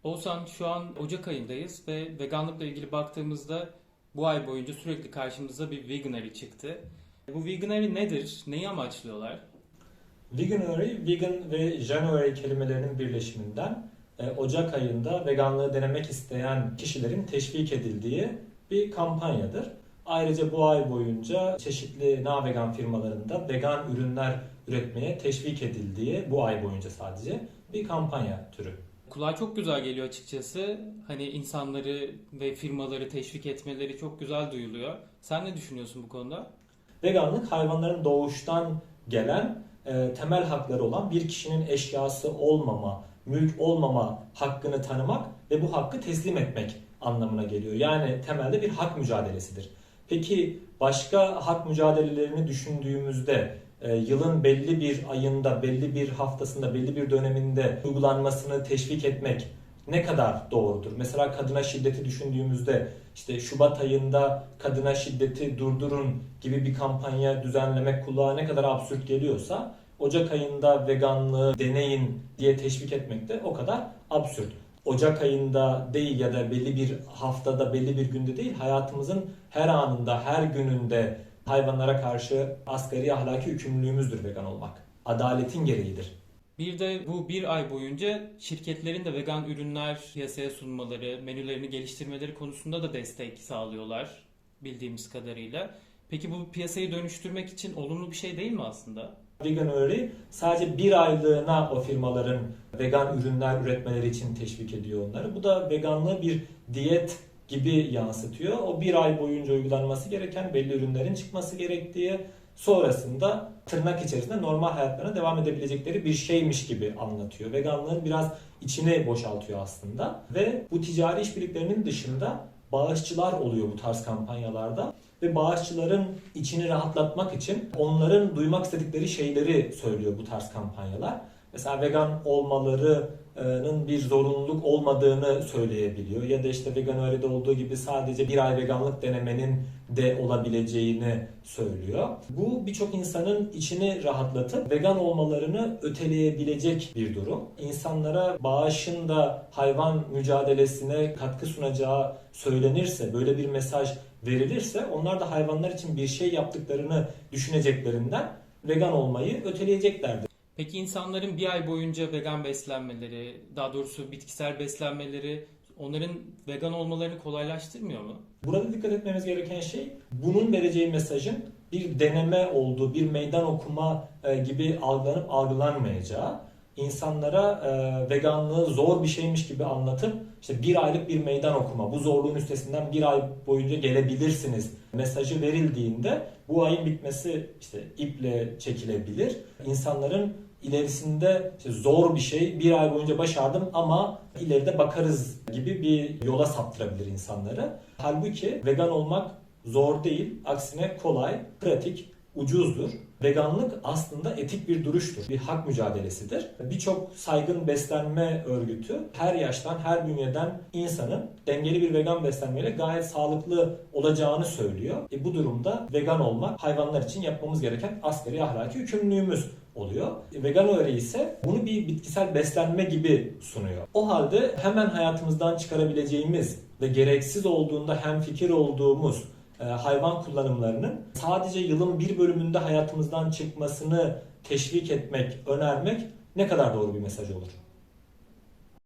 Oğuzhan, şu an Ocak ayındayız ve veganlıkla ilgili baktığımızda bu ay boyunca sürekli karşımıza bir Veganuary çıktı. Bu Veganuary nedir? Neyi amaçlıyorlar? Veganuary, vegan ve January kelimelerinin birleşiminden Ocak ayında veganlığı denemek isteyen kişilerin teşvik edildiği bir kampanyadır. Ayrıca bu ay boyunca çeşitli vegan firmalarında vegan ürünler üretmeye teşvik edildiği, bu ay boyunca sadece bir kampanya türü. Kulağa çok güzel geliyor açıkçası. Hani insanları ve firmaları teşvik etmeleri çok güzel duyuluyor. Sen ne düşünüyorsun bu konuda? Veganlık hayvanların doğuştan gelen temel hakları olan bir kişinin eşyası olmama, mülk olmama hakkını tanımak ve bu hakkı teslim etmek anlamına geliyor. Yani temelde bir hak mücadelesidir. Peki başka hak mücadelelerini düşündüğümüzde yılın belli bir ayında, belli bir haftasında, belli bir döneminde uygulanmasını teşvik etmek ne kadar doğrudur? Mesela kadına şiddeti düşündüğümüzde işte Şubat ayında kadına şiddeti durdurun gibi bir kampanya düzenlemek kulağa ne kadar absürt geliyorsa Ocak ayında veganlığı deneyin diye teşvik etmek de o kadar absürt. Ocak ayında değil ya da belli bir haftada, belli bir günde değil, hayatımızın her anında, her gününde hayvanlara karşı asgari ahlaki yükümlülüğümüzdür vegan olmak. Adaletin gereğidir. Bir de bu bir ay boyunca şirketlerin de vegan ürünler piyasaya sunmaları, menülerini geliştirmeleri konusunda da destek sağlıyorlar bildiğimiz kadarıyla. Peki bu piyasayı dönüştürmek için olumlu bir şey değil mi aslında? Veganuary sadece bir aylığına o firmaların vegan ürünler üretmeleri için teşvik ediyor onları. Bu da veganlığı bir diyet gibi yansıtıyor. O bir ay boyunca uygulanması gereken belli ürünlerin çıkması gerektiği, sonrasında tırnak içerisinde normal hayatlarına devam edebilecekleri bir şeymiş gibi anlatıyor. Veganlığın biraz içini boşaltıyor aslında. Ve bu ticari işbirliklerinin dışında bağışçılar oluyor bu tarz kampanyalarda. Ve bağışçıların içini rahatlatmak için onların duymak istedikleri şeyleri söylüyor bu tarz kampanyalar. Mesela vegan olmalarının bir zorunluluk olmadığını söyleyebiliyor. Ya da işte Veganuary'de olduğu gibi sadece bir ay veganlık denemenin de olabileceğini söylüyor. Bu birçok insanın içini rahatlatıp vegan olmalarını öteleyebilecek bir durum. İnsanlara bağışın da hayvan mücadelesine katkı sunacağı söylenirse, böyle bir mesaj verilirse onlar da hayvanlar için bir şey yaptıklarını düşüneceklerinden vegan olmayı öteleyeceklerdir. Peki insanların bir ay boyunca vegan beslenmeleri, daha doğrusu bitkisel beslenmeleri onların vegan olmalarını kolaylaştırmıyor mu? Burada dikkat etmemiz gereken şey bunun vereceği mesajın bir deneme olduğu, bir meydan okuma gibi algılanıp algılanmayacağı, insanlara veganlığı zor bir şeymiş gibi anlatıp işte bir aylık bir meydan okuma, bu zorluğun üstesinden bir ay boyunca gelebilirsiniz mesajı verildiğinde bu ayın bitmesi işte iple çekilebilir. İnsanların ilerisinde işte zor bir şey, bir ay boyunca başardım ama ileride bakarız gibi bir yola saptırabilir insanları. Halbuki vegan olmak zor değil, aksine kolay, pratik, ucuzdur. Veganlık aslında etik bir duruştur, bir hak mücadelesidir. Birçok saygın beslenme örgütü her yaştan, her bünyeden insanın dengeli bir vegan beslenmeyle gayet sağlıklı olacağını söylüyor. Bu durumda vegan olmak hayvanlar için yapmamız gereken asgari ahlaki yükümlülüğümüz oluyor. Veganuary ise bunu bir bitkisel beslenme gibi sunuyor. O halde hemen hayatımızdan çıkarabileceğimiz ve gereksiz olduğunda hemfikir olduğumuz hayvan kullanımlarının sadece yılın bir bölümünde hayatımızdan çıkmasını teşvik etmek, önermek ne kadar doğru bir mesaj olur?